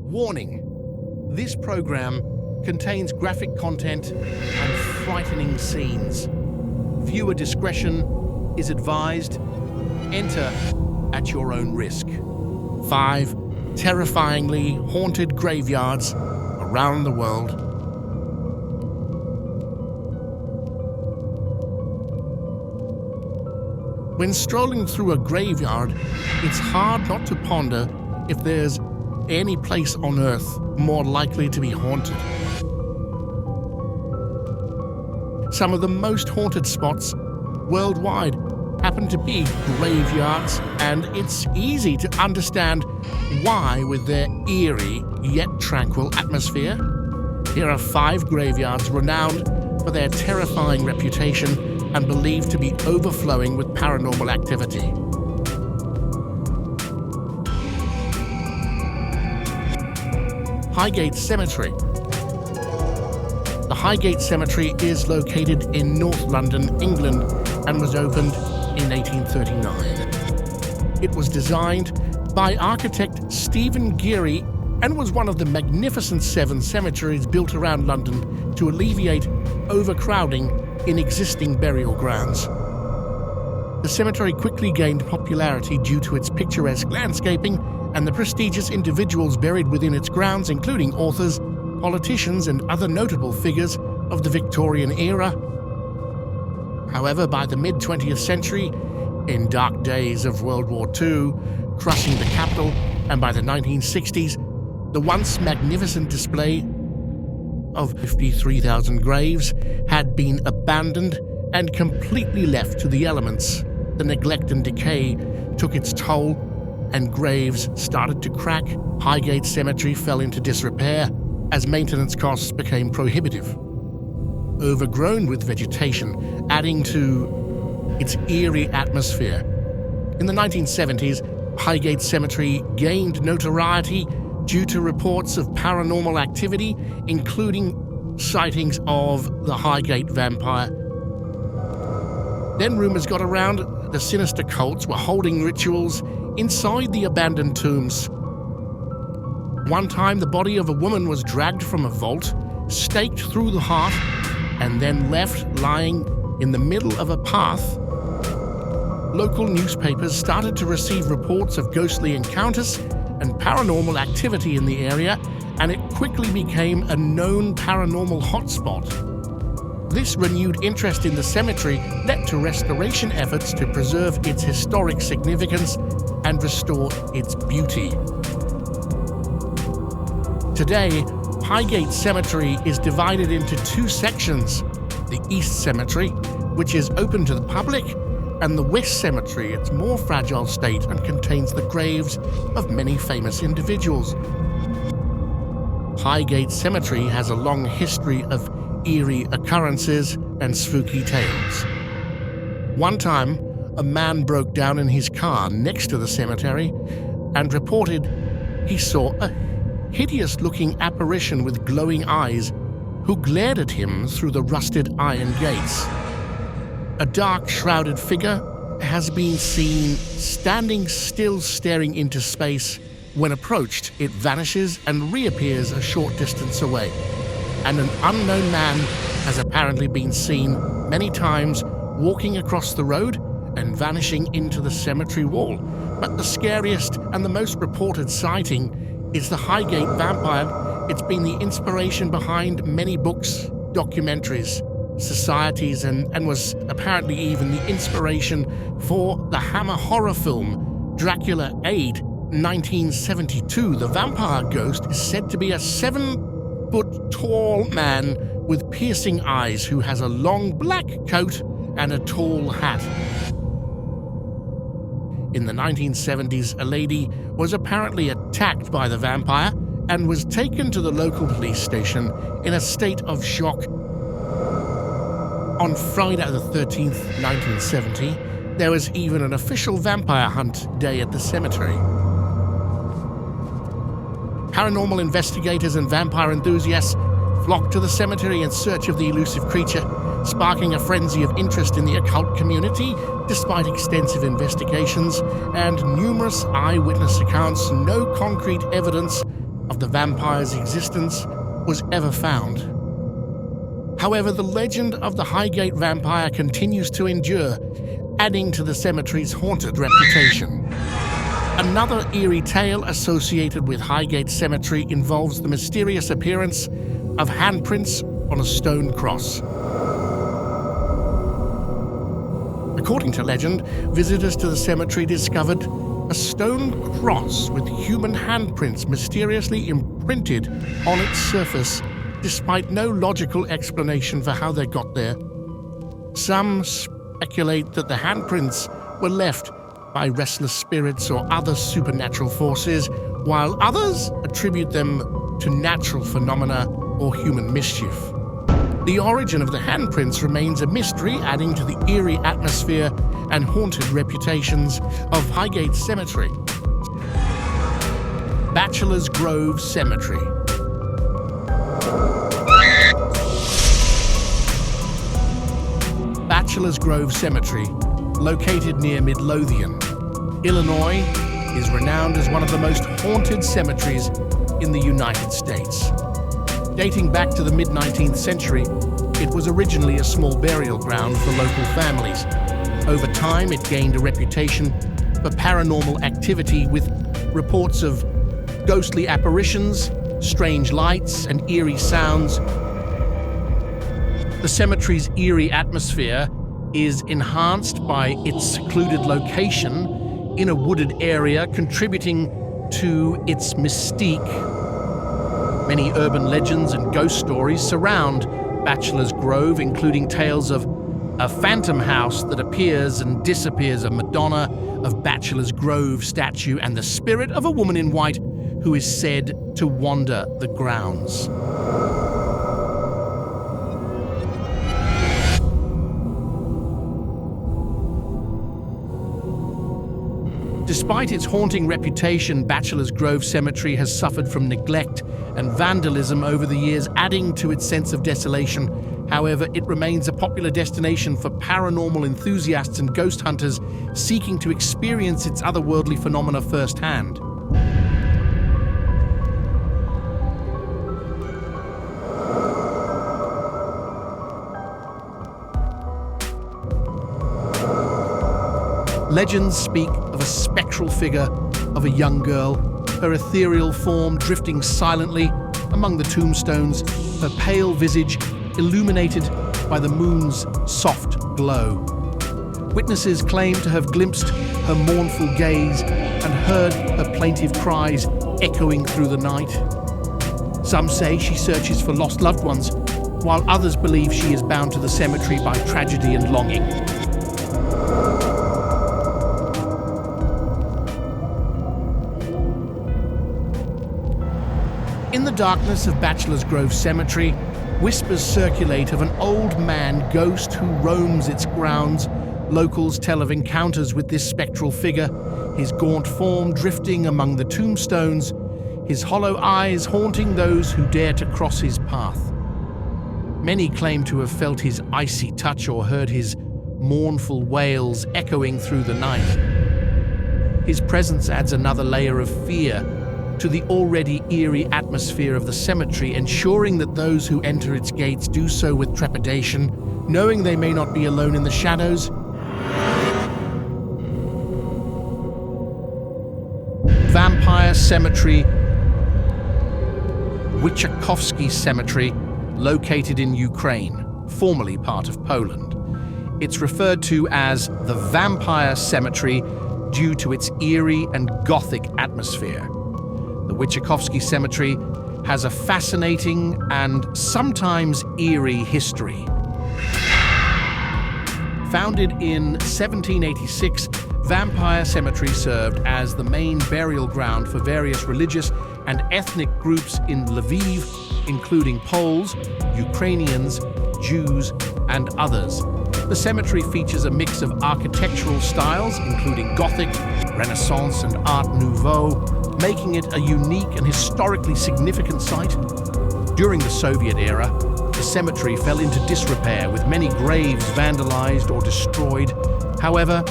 Warning: this program contains graphic content and frightening scenes. Viewer discretion is advised. Enter at your own risk. 5 terrifyingly haunted graveyards around the world. When strolling through a graveyard, it's hard not to ponder if there's any place on Earth more likely to be haunted. Some of the most haunted spots worldwide happen to be graveyards, and it's easy to understand why with their eerie yet tranquil atmosphere. Here are 5 graveyards renowned for their terrifying reputation and believed to be overflowing with paranormal activity. Highgate Cemetery. The Highgate Cemetery is located in North London, England, and was opened in 1839. It was designed by architect Stephen Geary and was one of the magnificent 7 cemeteries built around London to alleviate overcrowding in existing burial grounds. The cemetery quickly gained popularity due to its picturesque landscaping and the prestigious individuals buried within its grounds, including authors, politicians, and other notable figures of the Victorian era. However, by the mid-20th century, in dark days of World War II, crushing the capital, and by the 1960s, the once magnificent display of 53,000 graves had been abandoned and completely left to the elements. The neglect and decay took its toll, and graves started to crack. Highgate Cemetery fell into disrepair as maintenance costs became prohibitive, overgrown with vegetation, adding to its eerie atmosphere. In the 1970s, Highgate Cemetery gained notoriety due to reports of paranormal activity, including sightings of the Highgate Vampire. Then rumors got around the sinister cults were holding rituals inside the abandoned tombs. One time, the body of a woman was dragged from a vault, staked through the heart, and then left lying in the middle of a path. Local newspapers started to receive reports of ghostly encounters and paranormal activity in the area, and it quickly became a known paranormal hotspot. This renewed interest in the cemetery led to restoration efforts to preserve its historic significance and restore its beauty. Today, Highgate Cemetery is divided into 2 sections: the East Cemetery, which is open to the public, and the West Cemetery, its more fragile state, and contains the graves of many famous individuals. Highgate Cemetery has a long history of eerie occurrences and spooky tales. One time, a man broke down in his car next to the cemetery and reported he saw a hideous-looking apparition with glowing eyes who glared at him through the rusted iron gates. A dark, shrouded figure has been seen standing still, staring into space. When approached, it vanishes and reappears a short distance away. And an unknown man has apparently been seen many times walking across the road and vanishing into the cemetery wall. But the scariest and the most reported sighting is the Highgate Vampire. It's been the inspiration behind many books, documentaries, societies, and was apparently even the inspiration for the Hammer horror film Dracula Aid 1972. The vampire ghost is said to be a 7-foot-tall man with piercing eyes who has a long black coat and a tall hat. In the 1970s, a lady was apparently attacked by the vampire and was taken to the local police station in a state of shock. On Friday the 13th, 1970, there was even an official vampire hunt day at the cemetery. Paranormal investigators and vampire enthusiasts flocked to the cemetery in search of the elusive creature, sparking a frenzy of interest in the occult community. Despite extensive investigations and numerous eyewitness accounts, no concrete evidence of the vampire's existence was ever found. However, the legend of the Highgate Vampire continues to endure, adding to the cemetery's haunted reputation. Another eerie tale associated with Highgate Cemetery involves the mysterious appearance of handprints on a stone cross. According to legend, visitors to the cemetery discovered a stone cross with human handprints mysteriously imprinted on its surface, despite no logical explanation for how they got there. Some speculate that the handprints were left by restless spirits or other supernatural forces, while others attribute them to natural phenomena or human mischief. The origin of the handprints remains a mystery, adding to the eerie atmosphere and haunted reputations of Highgate Cemetery. Bachelors Grove Cemetery. Bachelors Grove Cemetery, located near Midlothian, Illinois, is renowned as one of the most haunted cemeteries in the United States. Dating back to the mid-19th century, it was originally a small burial ground for local families. Over time, it gained a reputation for paranormal activity, with reports of ghostly apparitions, strange lights, and eerie sounds. The cemetery's eerie atmosphere is enhanced by its secluded location in a wooded area, contributing to its mystique. Many urban legends and ghost stories surround Bachelors Grove, including tales of a phantom house that appears and disappears, a Madonna of Bachelors Grove statue, and the spirit of a woman in white who is said to wander the grounds. Despite its haunting reputation, Bachelors Grove Cemetery has suffered from neglect and vandalism over the years, adding to its sense of desolation. However, it remains a popular destination for paranormal enthusiasts and ghost hunters seeking to experience its otherworldly phenomena firsthand. Legends speak of a spectral figure of a young girl, her ethereal form drifting silently among the tombstones, her pale visage illuminated by the moon's soft glow. Witnesses claim to have glimpsed her mournful gaze and heard her plaintive cries echoing through the night. Some say she searches for lost loved ones, while others believe she is bound to the cemetery by tragedy and longing. In the darkness of Bachelors Grove Cemetery, whispers circulate of an old man ghost who roams its grounds. Locals tell of encounters with this spectral figure, his gaunt form drifting among the tombstones, his hollow eyes haunting those who dare to cross his path. Many claim to have felt his icy touch or heard his mournful wails echoing through the night. His presence adds another layer of fear to the already eerie atmosphere of the cemetery, ensuring that those who enter its gates do so with trepidation, knowing they may not be alone in the shadows. Vampire Cemetery, Wyczakowski Cemetery, located in Ukraine, formerly part of Poland. It's referred to as the Vampire Cemetery due to its eerie and gothic atmosphere. The Wyczakowski Cemetery has a fascinating and sometimes eerie history. Founded in 1786, Vampire Cemetery served as the main burial ground for various religious and ethnic groups in Lviv, including Poles, Ukrainians, Jews, and others. The cemetery features a mix of architectural styles, including Gothic, Renaissance, and Art Nouveau, making it a unique and historically significant site. During the Soviet era, the cemetery fell into disrepair, with many graves vandalized or destroyed. However,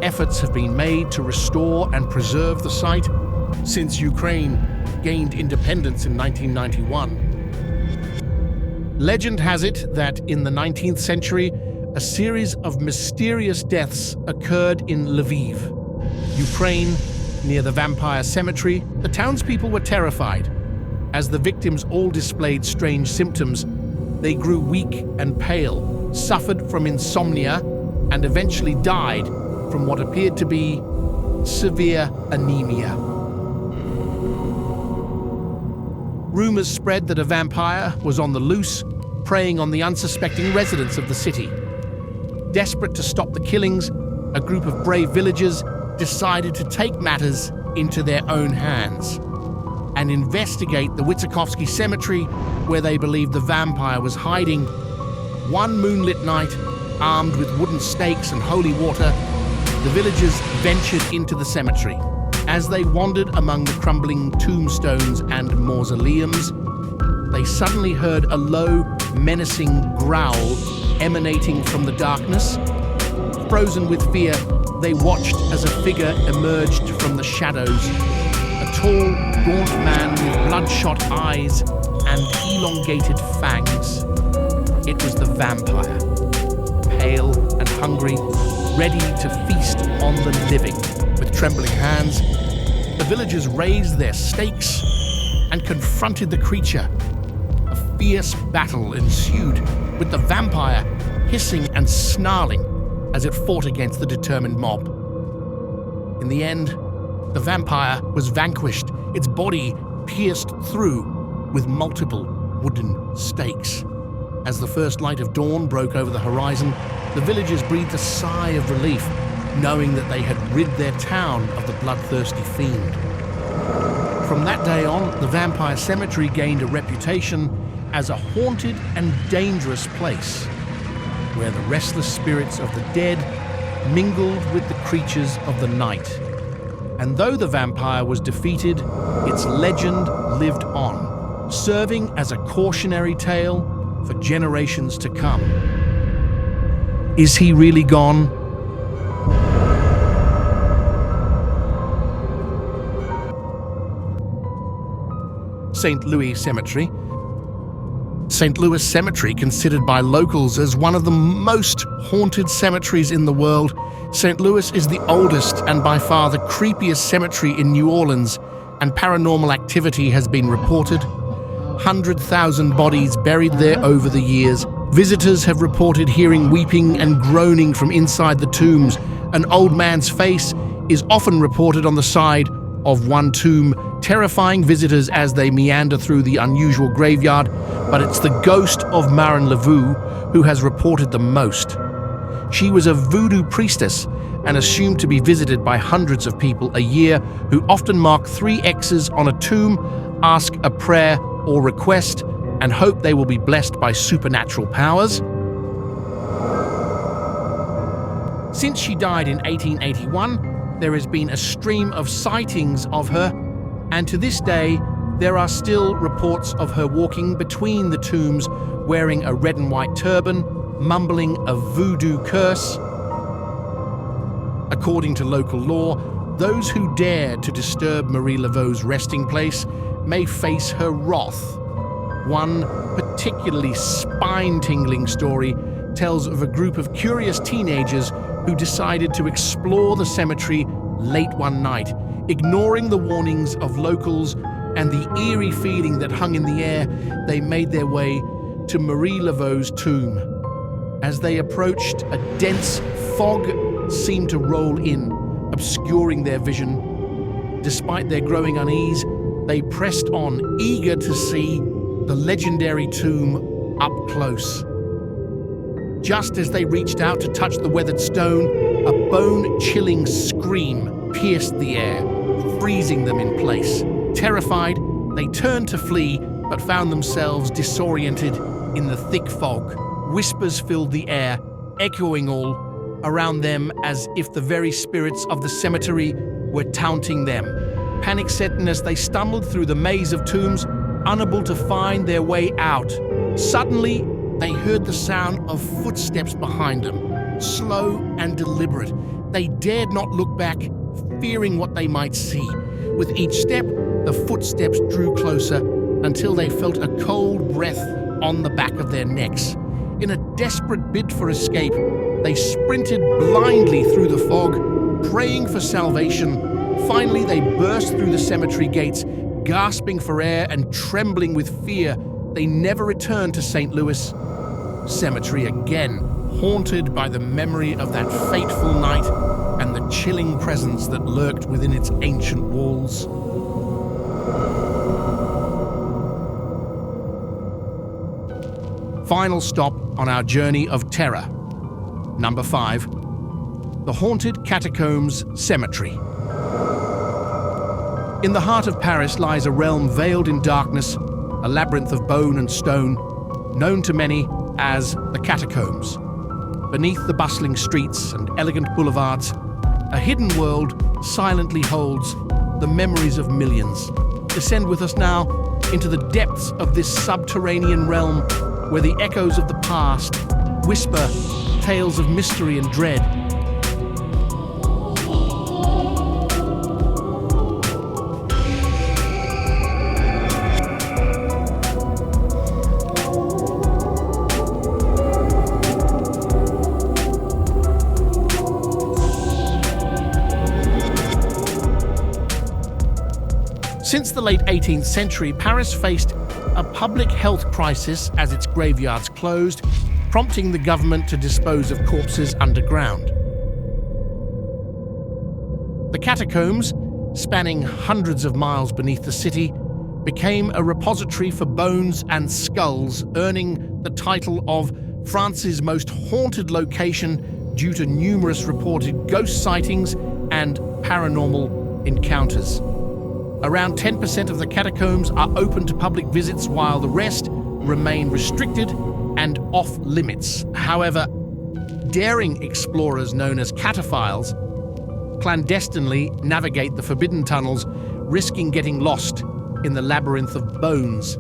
efforts have been made to restore and preserve the site, since Ukraine gained independence in 1991. Legend has it that in the 19th century, a series of mysterious deaths occurred in Lviv, Ukraine, near the Vampire Cemetery. The townspeople were terrified. As the victims all displayed strange symptoms, they grew weak and pale, suffered from insomnia, and eventually died from what appeared to be severe anemia. Rumors spread that a vampire was on the loose, preying on the unsuspecting residents of the city. Desperate to stop the killings, a group of brave villagers decided to take matters into their own hands and investigate the Hightgate Cemetery, where they believed the vampire was hiding. One moonlit night, armed with wooden stakes and holy water, the villagers ventured into the cemetery. As they wandered among the crumbling tombstones and mausoleums, they suddenly heard a low, menacing growl emanating from the darkness. Frozen with fear, they watched as a figure emerged from the shadows. A tall, gaunt man with bloodshot eyes and elongated fangs. It was the vampire, pale and hungry, ready to feast on the living. With trembling hands, the villagers raised their stakes and confronted the creature. A fierce battle ensued, with the vampire hissing and snarling as it fought against the determined mob. In the end, the vampire was vanquished, its body pierced through with multiple wooden stakes. As the first light of dawn broke over the horizon, the villagers breathed a sigh of relief, knowing that they had rid their town of the bloodthirsty fiend. From that day on, the Vampire Cemetery gained a reputation as a haunted and dangerous place, where the restless spirits of the dead mingled with the creatures of the night. And though the vampire was defeated, its legend lived on, serving as a cautionary tale for generations to come. Is he really gone? St. Louis Cemetery. St. Louis Cemetery, considered by locals as one of the most haunted cemeteries in the world. St. Louis is the oldest and by far the creepiest cemetery in New Orleans, and paranormal activity has been reported. 100,000 bodies buried there over the years. Visitors have reported hearing weeping and groaning from inside the tombs. An old man's face is often reported on the side of one tomb, terrifying visitors as they meander through the unusual graveyard, but it's the ghost of Marin Laveau who has reported the most. She was a voodoo priestess and assumed to be visited by hundreds of people a year, who often mark 3 X's on a tomb, ask a prayer or request, and hope they will be blessed by supernatural powers. Since she died in 1881, there has been a stream of sightings of her, and to this day, there are still reports of her walking between the tombs wearing a red and white turban, mumbling a voodoo curse. According to local law, those who dare to disturb Marie Laveau's resting place may face her wrath. One particularly spine-tingling story tells of a group of curious teenagers who decided to explore the cemetery late one night. Ignoring the warnings of locals and the eerie feeling that hung in the air, they made their way to Marie Laveau's tomb. As they approached, a dense fog seemed to roll in, obscuring their vision. Despite their growing unease, they pressed on, eager to see the legendary tomb up close. Just as they reached out to touch the weathered stone, a bone-chilling scream pierced the air, freezing them in place. Terrified, they turned to flee, but found themselves disoriented in the thick fog. Whispers filled the air, echoing all around them as if the very spirits of the cemetery were taunting them. Panic set in as they stumbled through the maze of tombs, unable to find their way out. Suddenly, they heard the sound of footsteps behind them, slow and deliberate. They dared not look back, fearing what they might see. With each step, the footsteps drew closer until they felt a cold breath on the back of their necks. In a desperate bid for escape, they sprinted blindly through the fog, praying for salvation. Finally, they burst through the cemetery gates, gasping for air and trembling with fear. They never returned to St. Louis Cemetery again, haunted by the memory of that fateful night and the chilling presence that lurked within its ancient walls. Final stop on our journey of terror. Number 5. The haunted Catacombs Cemetery. In the heart of Paris lies a realm veiled in darkness, a labyrinth of bone and stone, known to many as the Catacombs. Beneath the bustling streets and elegant boulevards, a hidden world silently holds the memories of millions. Descend with us now into the depths of this subterranean realm where the echoes of the past whisper tales of mystery and dread. Since the late 18th century, Paris faced a public health crisis as its graveyards closed, prompting the government to dispose of corpses underground. The catacombs, spanning hundreds of miles beneath the city, became a repository for bones and skulls, earning the title of France's most haunted location due to numerous reported ghost sightings and paranormal encounters. Around 10% of the catacombs are open to public visits, while the rest remain restricted and off-limits. However, daring explorers known as cataphiles clandestinely navigate the forbidden tunnels, risking getting lost in the labyrinth of bones.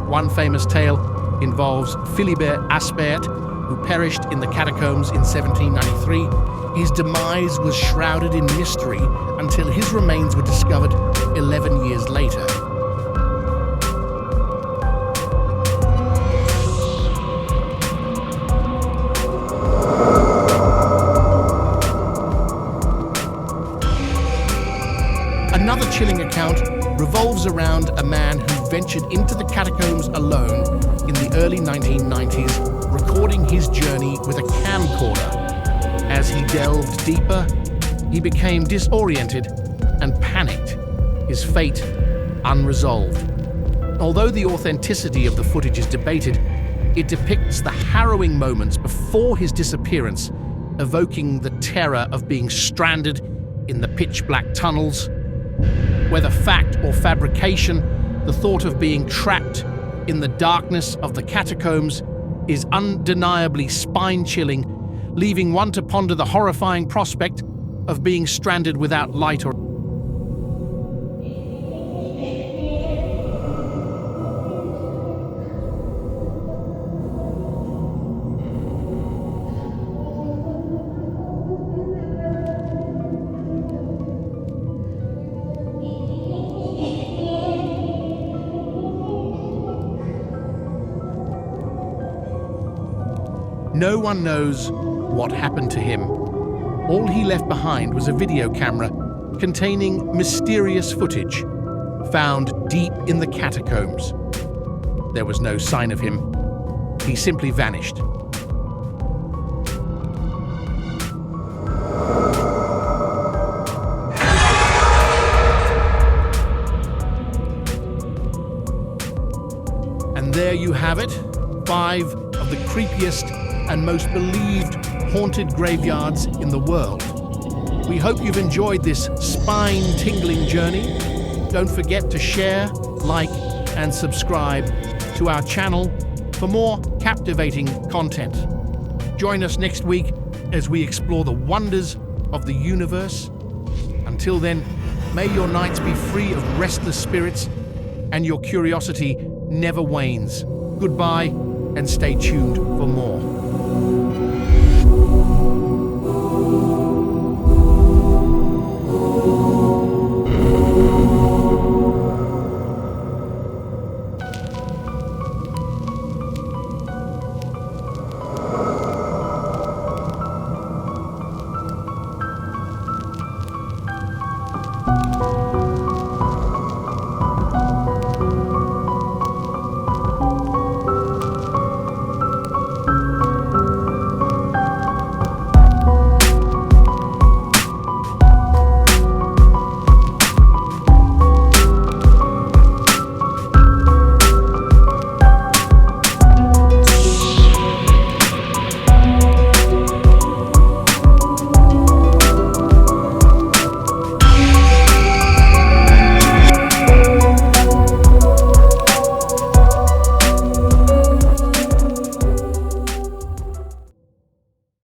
One famous tale involves Philibert Aspert, who perished in the catacombs in 1793. His demise was shrouded in mystery until his remains were discovered 11 years later. Another chilling account revolves around a man who ventured into the catacombs alone in the early 1990s, recording his journey with a camcorder. As he delved deeper, he became disoriented and panicked, his fate unresolved. Although the authenticity of the footage is debated, it depicts the harrowing moments before his disappearance, evoking the terror of being stranded in the pitch-black tunnels. Whether fact or fabrication, the thought of being trapped in the darkness of the catacombs is undeniably spine-chilling, leaving one to ponder the horrifying prospect of being stranded without light or No one knows what happened to him. All he left behind was a video camera containing mysterious footage found deep in the catacombs. There was no sign of him. He simply vanished. And there you have it, 5 of the creepiest and most believed haunted graveyards in the world. We hope you've enjoyed this spine-tingling journey. Don't forget to share, like, and subscribe to our channel for more captivating content. Join us next week as we explore the wonders of the universe. Until then, may your nights be free of restless spirits and your curiosity never wanes. Goodbye, and stay tuned for more.